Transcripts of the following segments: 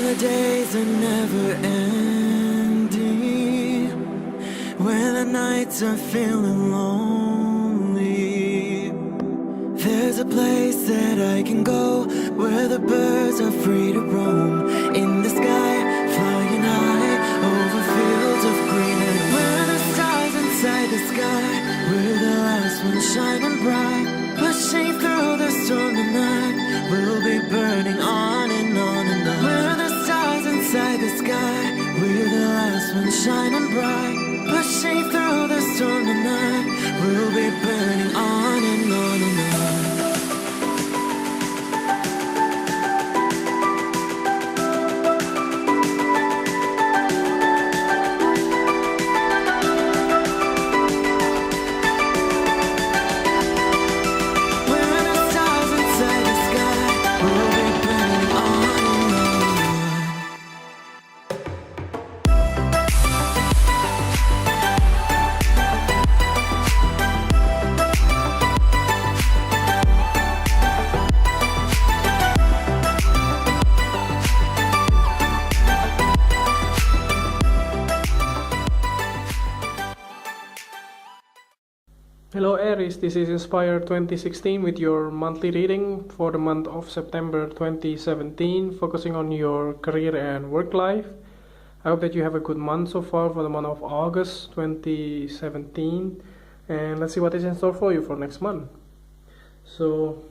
the days are never ending, when the nights are feeling lonely, there's a place that I can go, where the birds are free to roam, in the sky, flying high, over fields of green, and where the stars inside the sky, we're the last ones shining bright, pushing through the storm tonight, we'll be burning on and on and on. We're the stars inside the sky, we're the last ones shining bright, pushing through the storm tonight, we'll be burning on and on and on. Hello Aries, this is Inspire 2016 with your monthly reading for the month of September 2017, focusing on your career and work life. I hope that you have a good month so far for the month of August 2017, and let's see what is in store for you for next month. So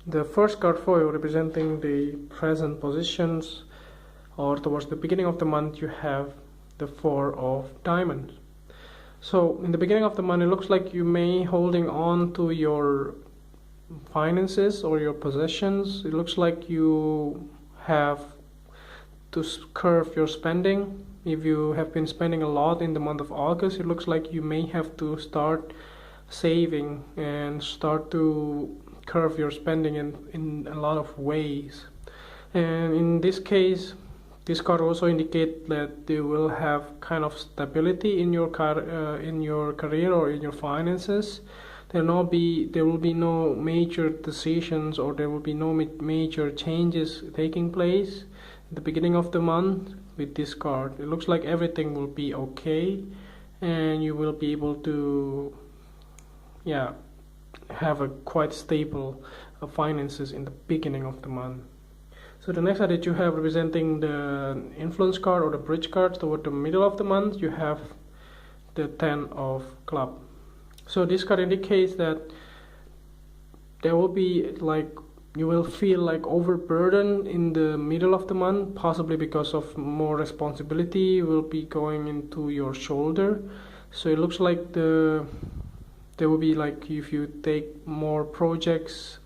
the first card for you, representing the present positions or towards the beginning of the month, you have the Four of Diamonds. So in the beginning of the month, it looks like you may holding on to your finances or your possessions. It looks like you have to curb your spending. If you have been spending a lot in the month of August, it looks like you may have to start saving and start to curb your spending in a lot of ways. And in this case, this card also indicates that you will have kind of stability in your career or in your finances. There will be no major decisions, or there will be no major changes taking place at the beginning of the month with this card. It looks like everything will be okay, and you will be able to have a quite stable finances in the beginning of the month. So the next card that you have, representing the influence card or the bridge cards toward the middle of the month, you have the Ten of Clubs. So this card indicates that there will be you will feel like overburdened in the middle of the month, possibly because of more responsibility will be going into your shoulder. So it looks like there will be, like, if you take more projects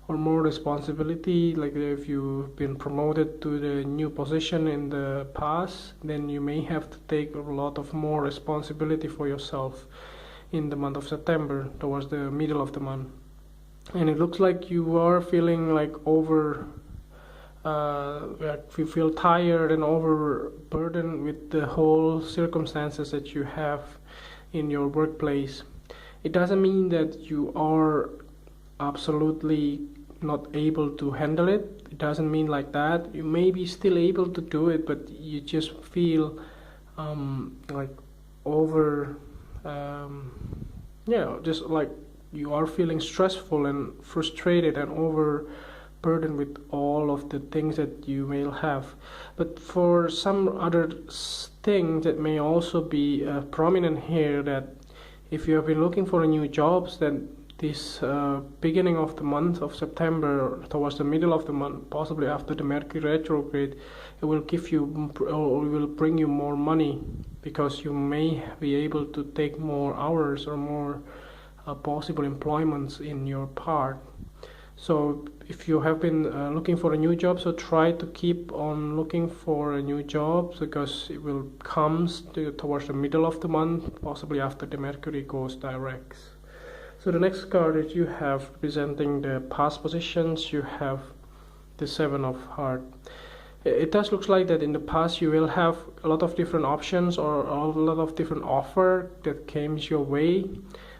or more responsibility, like if you've been promoted to the new position in the past, then you may have to take a lot of more responsibility for yourself in the month of September towards the middle of the month. And it looks like you are feeling like you feel tired and overburdened with the whole circumstances that you have in your workplace. It doesn't mean that you are absolutely not able to handle it. It doesn't mean like that. You may be still able to do it, but you just feel just like you are feeling stressful and frustrated and overburdened with all of the things that you may have. But for some other things that may also be prominent here, that if you have been looking for a new jobs, then this beginning of the month of September, towards the middle of the month, possibly after the Mercury retrograde, it will give you, or will bring you more money, because you may be able to take more hours or more possible employments in your part. So if you have been looking for a new job, so try to keep on looking for a new job, because it will come towards the middle of the month, possibly after the Mercury goes direct. So the next card that you have, representing the past positions, you have the Seven of Hearts. It does look like that in the past you will have a lot of different options or a lot of different offer that came your way,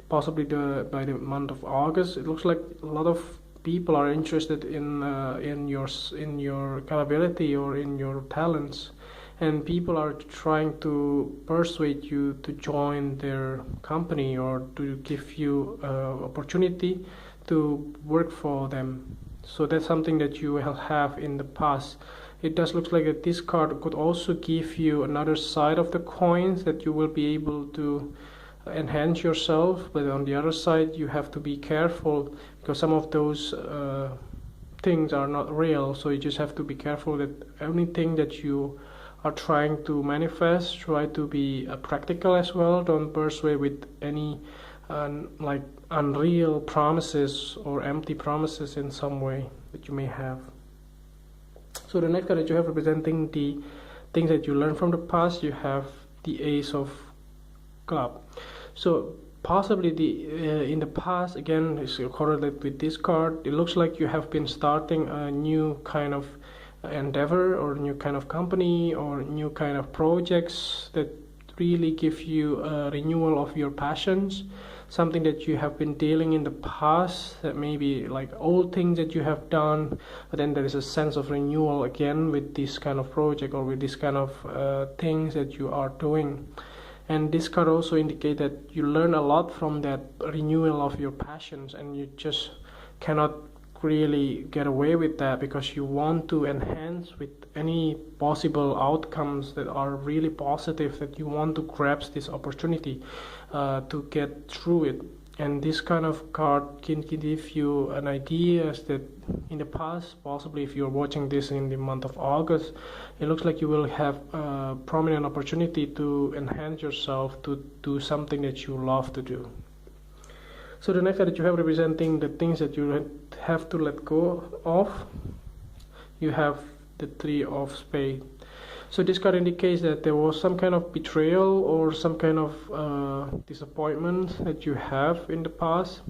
possibly by the month of August. It looks like a lot of people are interested in your capability or in your talents, and people are trying to persuade you to join their company or to give you opportunity to work for them. So that's something that you will have in the past. It does look like that this card could also give you another side of the coins, that you will be able to enhance yourself, but on the other side you have to be careful, because some of those things are not real. So you just have to be careful that anything that you are trying to manifest, try to be practical as well. Don't persuade with any like unreal promises or empty promises in some way that you may have. So the next card that you have representing the things that you learned from the past, you have the Ace of Club. So possibly in the past, again, is correlated with this card. It looks like you have been starting a new kind of endeavor or new kind of company or new kind of projects that really give you a renewal of your passions, something that you have been dealing in the past, that maybe like old things that you have done, but then there is a sense of renewal again with this kind of project or with this kind of things that you are doing. And this card also indicates that you learn a lot from that renewal of your passions, and you just cannot really get away with that, because you want to enhance with any possible outcomes that are really positive, that you want to grasp this opportunity to get through it. And this kind of card can give you an idea that in the past, possibly if you're watching this in the month of August, it looks like you will have a prominent opportunity to enhance yourself, to do something that you love to do. So the next card that you have representing the things that you have to let go of, you have the Three of Spades. So this card indicates that there was some kind of betrayal or some kind of disappointment that you have in the past,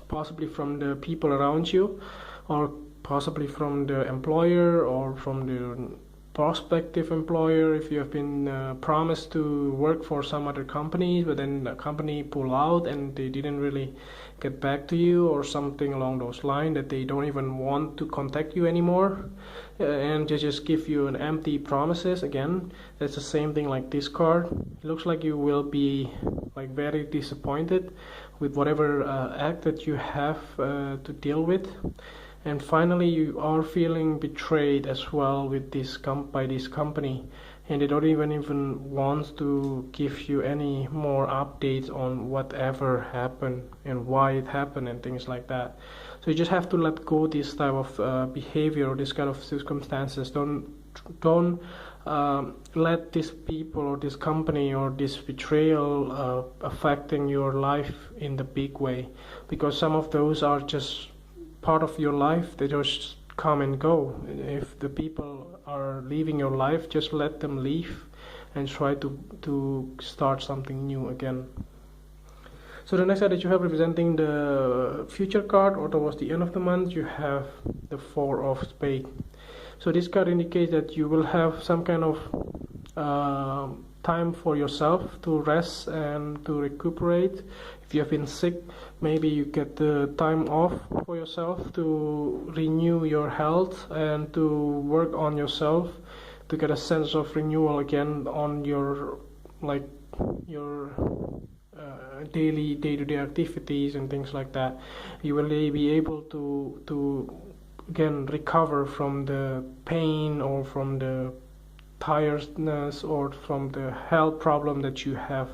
possibly from the people around you, or possibly from the employer or from the prospective employer. If you have been promised to work for some other company, but then the company pull out and they didn't really get back to you, or something along those lines, that they don't even want to contact you anymore, and they just give you an empty promises. Again, that's the same thing like this card. It looks like you will be like very disappointed with whatever act that you have to deal with. And finally, you are feeling betrayed as well with this by this company, and they don't even want to give you any more updates on whatever happened and why it happened and things like that. So you just have to let go this type of behavior or this kind of circumstances. Don't let these people or this company or this betrayal affecting your life in the big way, because some of those are just part of your life. They just come and go. If the people are leaving your life, just let them leave and try to start something new again. So the next card that you have representing the future card, or towards the end of the month, you have the Four of Spades. So this card indicates that you will have some kind of time for yourself to rest and to recuperate. If you have been sick, maybe you get the time off for yourself to renew your health and to work on yourself, to get a sense of renewal again on your daily day-to-day activities and things like that. You will be able to again recover from the pain or from the tiredness or from the health problem that you have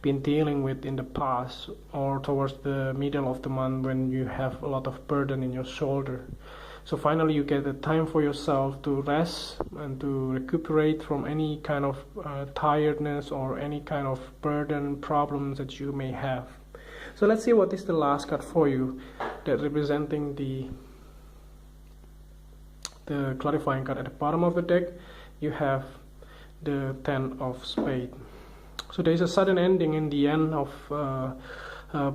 been dealing with in the past, or towards the middle of the month when you have a lot of burden in your shoulder. So finally you get the time for yourself to rest and to recuperate from any kind of tiredness or any kind of burden problems that you may have. So let's see what is the last card for you, that representing the clarifying card. At the bottom of the deck you have the Ten of Spades. So there is a sudden ending in the end of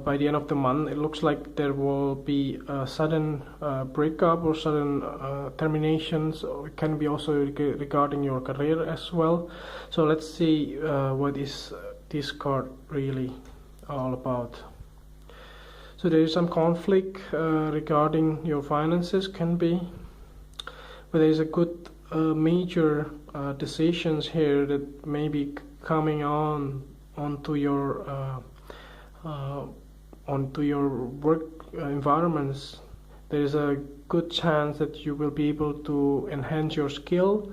by the end of the month. It looks like there will be a sudden breakup or sudden terminations. It can be also regarding your career as well. So let's see what is this card really all about. So there is some conflict regarding your finances, can be, but there is a good major decisions here that may be coming onto your work environments. There is a good chance that you will be able to enhance your skill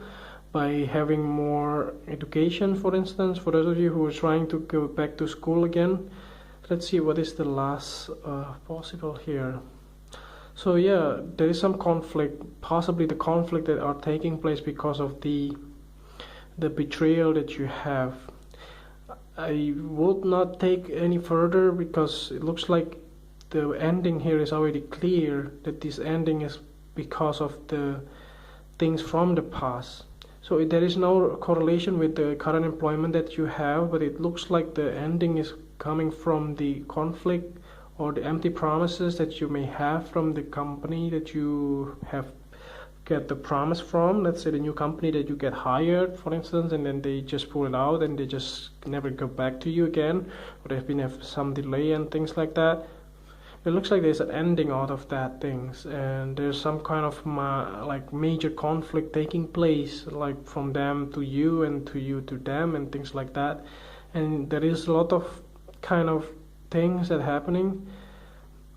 by having more education, for instance. For those of you who are trying to go back to school again, let's see what is the last possible here. So yeah, there is some conflict, possibly the conflict that are taking place because of the betrayal that you have. I would not take any further because it looks like the ending here is already clear, that this ending is because of the things from the past. So there is no correlation with the current employment that you have, but it looks like the ending is coming from the conflict or the empty promises that you may have from the company that you have get the promise from. Let's say the new company that you get hired, for instance, and then they just pull it out and they just never go back to you again, or there's been some delay and things like that. It looks like there's an ending out of that things, and there's some kind of like major conflict taking place, like from them to you and to you to them and things like that. And there is a lot of kind of things that happening.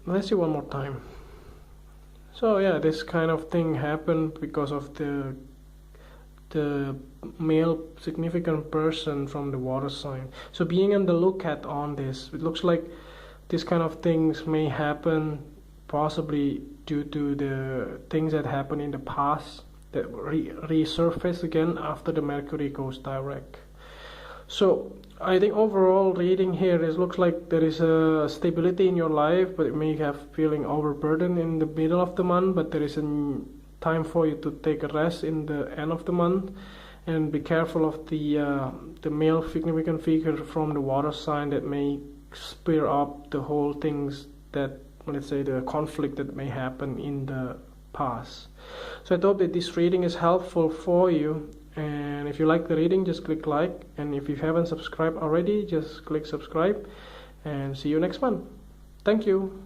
Let's see one more time. So yeah, this kind of thing happened because of the male significant person from the water sign. So being on the lookout on this, it looks like this kind of things may happen possibly due to the things that happened in the past that resurface again after the Mercury goes direct. So I think overall reading here, it looks like there is a stability in your life, but it may have feeling overburdened in the middle of the month, but there is a time for you to take a rest in the end of the month, and be careful of the male significant figure from the water sign that may spear up the whole things that, let's say, the conflict that may happen in the past. So I hope that this reading is helpful for you, and if you like the reading, just click like, and if you haven't subscribed already, just click subscribe, and see you next month. Thank you.